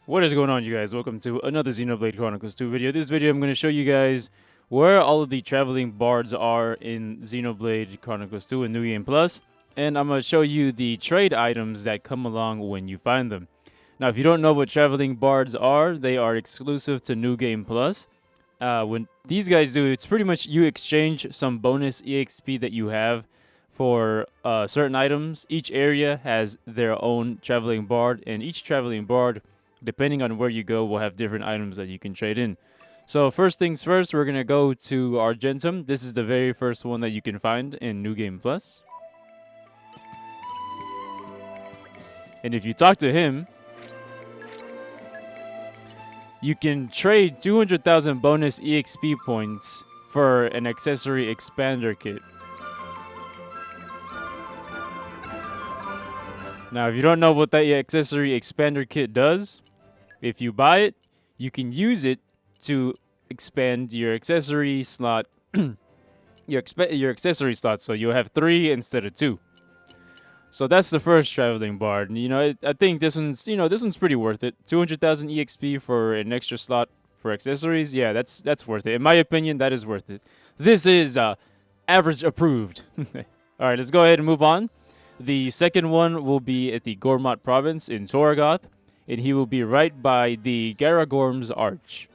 What is going on, you guys? Welcome to another Xenoblade Chronicles 2 video. This video I'm going to show you guys where all of the traveling bards are in Xenoblade Chronicles 2 and New Game Plus. And I'm going to show you the trade items that come along when you find them. Now, if you don't know what traveling bards are, they are exclusive to New Game Plus. When these guys do, it's pretty much you exchange some bonus EXP that you have for certain items. Each area has their own traveling bard, and each traveling bard, depending on where you go, will have different items that you can trade in. So first things first, we're going to go to Argentum. This is the very first one that you can find in New Game Plus. And if you talk to him, you can trade 200,000 bonus EXP points for an accessory expander kit. Now, if you don't know what that accessory expander kit does, if you buy it, you can use it to expand your accessory slot, your accessory slot, so you'll have 3 instead of 2. So that's the first traveling bard. I think this one's pretty worth it. 200,000 EXP for an extra slot for accessories. Yeah, that's worth it. In my opinion, that is worth it. This is average approved. All right, let's go ahead and move on. The second one will be at the Gormott province in Torgoth, and he will be right by the Garagorm's Arch.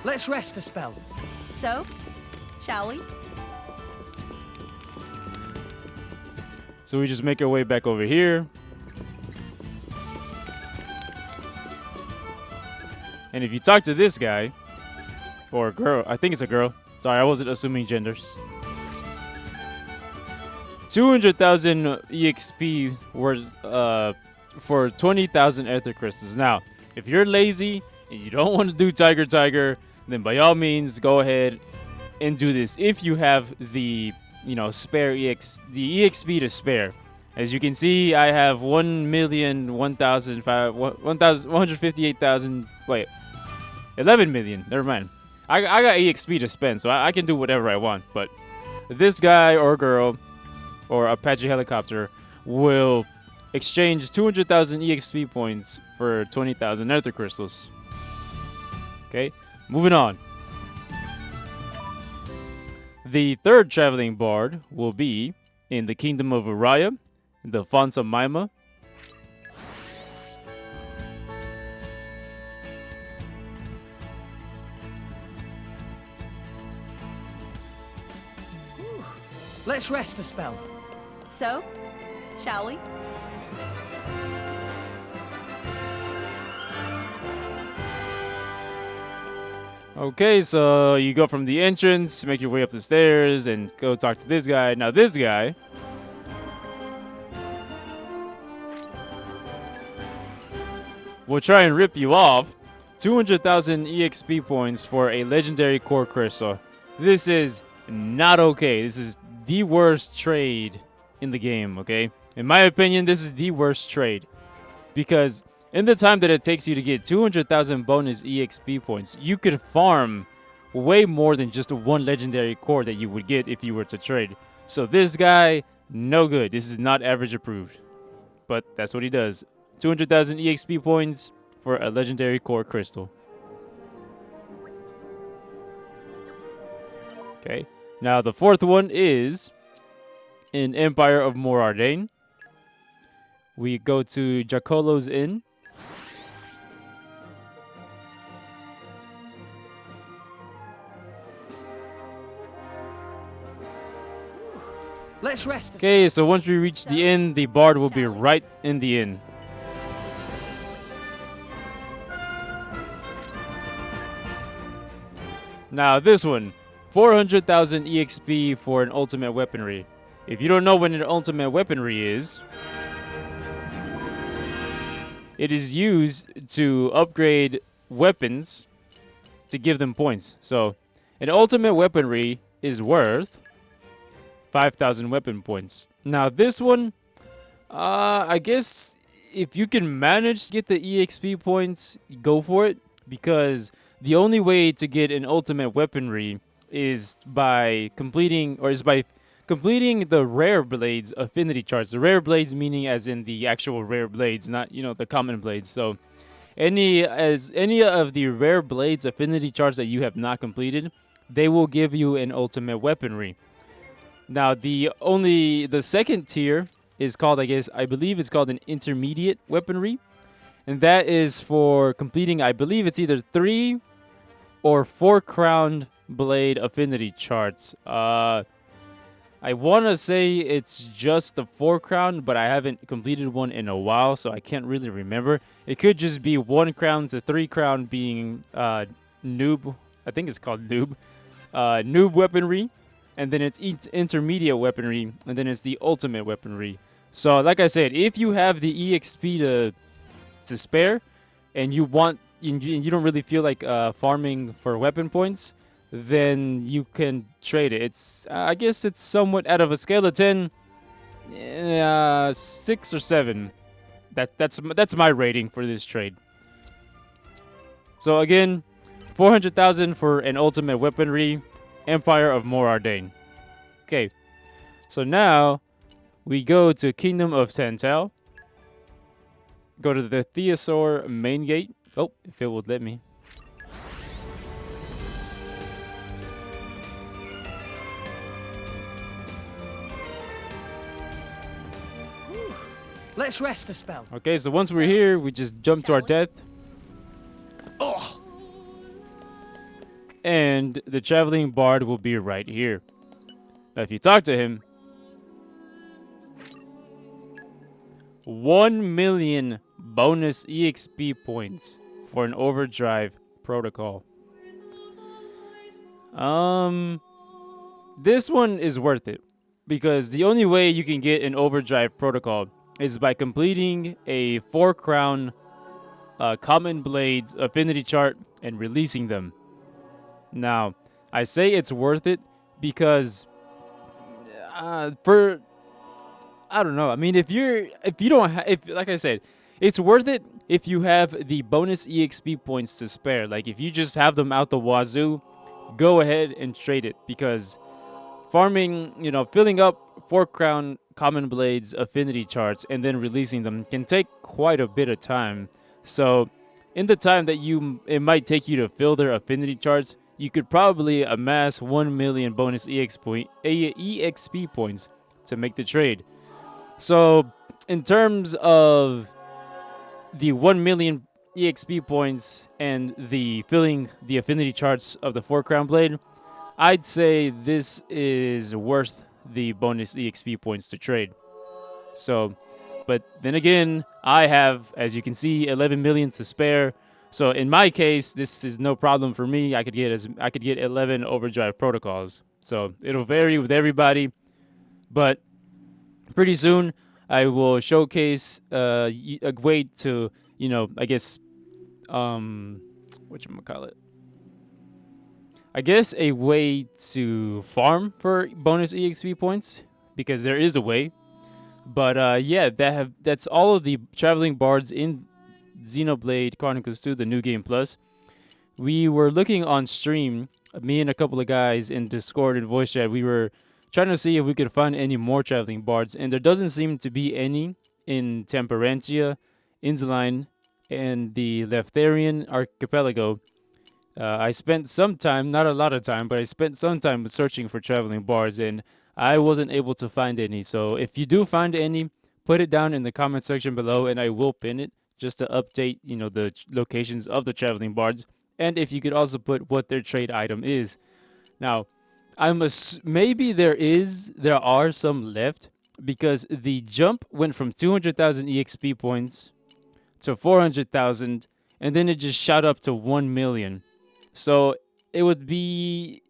Let's rest a spell. So, shall we? So we just make our way back over here. And if you talk to this guy, or a girl, I think it's a girl. Sorry, I wasn't assuming genders. 200,000 EXP worth for 20,000 Ether Crystals. Now, if you're lazy and you don't want to do Tiger, then by all means go ahead and do this. If you have the spare the EXP to spare. As you can see, I have 1,158,000. Wait, 11 million. Never mind. I got EXP to spend, so I can do whatever I want. But this guy or girl or Apache helicopter will exchange 200,000 EXP points for 20,000 Nether crystals. Okay, moving on. The third traveling bard will be in the Kingdom of Uraya, the Fonsa Maima. Let's rest a spell. So, shall we? Okay, so you go from the entrance, make your way up the stairs, and go talk to this guy. Now this guy will try and rip you off 200,000 EXP points for a legendary core crystal. This is not okay. This is the worst trade in the game, okay? In my opinion, this is the worst trade. Because in the time that it takes you to get 200,000 bonus EXP points, you could farm way more than just one legendary core that you would get if you were to trade. So this guy, no good. This is not average approved. But that's what he does. 200,000 EXP points for a legendary core crystal. Okay. Now the fourth one is in Empire of Mor Ardain. We go to Jacolo's Inn. Let's rest. Okay, so once we reach the inn, the bard will be right in the inn. Now this one, 400,000 EXP for an ultimate weaponry. If you don't know what an ultimate weaponry is, it is used to upgrade weapons to give them points. So an ultimate weaponry is worth 5,000 weapon points. Now this one, I guess if you can manage to get the EXP points, go for it, because the only way to get an ultimate weaponry is by completing the rare blades affinity charts. The rare blades meaning as in the actual rare blades, not the common blades. So any of the rare blades affinity charts that you have not completed, they will give you an ultimate weaponry. Now the second tier is called, I believe it's called an intermediate weaponry, and that is for completing, I believe it's either 3 or 4 crowned blade affinity charts. I want to say it's just the 4 crown, but I haven't completed one in a while, so I can't really remember. It could just be 1 crown to 3 crown being noob. I think it's called noob. Noob weaponry. And then it's intermediate weaponry. And then it's the ultimate weaponry. So, like I said, if you have the EXP to spare, and you don't really feel like farming for weapon points, then you can trade it. It's I guess it's somewhat out of a scale of 10, 6 or 7. That's my rating for this trade. So again, 400,000 for an ultimate weaponry, Empire of Mor Ardain. Okay, so now we go to Kingdom of Tantal. Go to the Theosaur main gate. Oh, if it would let me. Let's rest the spell. Okay, so once we're here, we just jump to our death. Oh, And the traveling bard will be right here. Now, if you talk to him, 1 million bonus EXP points for an overdrive protocol. This one is worth it because the only way you can get an overdrive protocol is by completing a 4 crown common blades affinity chart and releasing them. Now, I say it's worth it because I don't know. I mean, if like I said, it's worth it if you have the bonus EXP points to spare. Like if you just have them out the wazoo, go ahead and trade it because farming, filling up 4 crown common blades affinity charts and then releasing them can take quite a bit of time. So in the time that it might take you to fill their affinity charts, you could probably amass 1 million bonus EXP points to make the trade. So in terms of the 1 million EXP points and the filling the affinity charts of the 4 crown blade, I'd say this is worth the bonus EXP points to trade. So, but then again, I have, as you can see, 11 million to spare. So in my case, this is no problem for me. I could get 11 overdrive protocols. So it'll vary with everybody, but pretty soon I will showcase a way to, I guess, whatchamacallit? I guess a way to farm for bonus EXP points, because there is a way. But yeah, that's all of the traveling bards in Xenoblade Chronicles 2, the new game plus. We were looking on stream, me and a couple of guys in Discord and voice chat. We were trying to see if we could find any more traveling bards, and there doesn't seem to be any in Temperantia, Indoline, and the Leftharian Archipelago. I spent some time, not a lot of time, but I spent some time searching for traveling bards, and I wasn't able to find any. So if you do find any, put it down in the comment section below, and I will pin it just to update, the locations of the traveling bards. And if you could also put what their trade item is. Now, maybe there are some left, because the jump went from 200,000 EXP points to 400,000, and then it just shot up to 1 million. So it would be,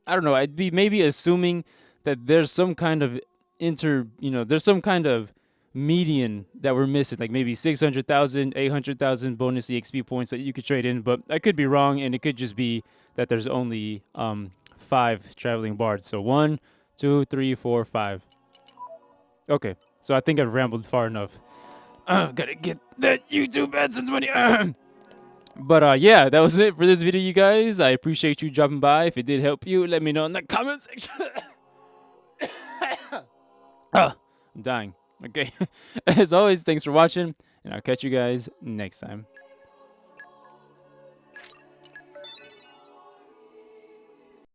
I don't know, I'd be maybe assuming that there's some kind of there's some kind of median that we're missing, like maybe 600,000, 800,000 bonus EXP points that you could trade in, but I could be wrong, and it could just be that there's only 5 traveling bards. So 1, 2, 3, 4, 5. Okay, so I think I've rambled far enough. Gotta get that YouTube AdSense money. But yeah, that was it for this video, you guys. I appreciate you dropping by. If it did help you, let me know in the comment section. I'm dying. Okay. As always, thanks for watching, and I'll catch you guys next time.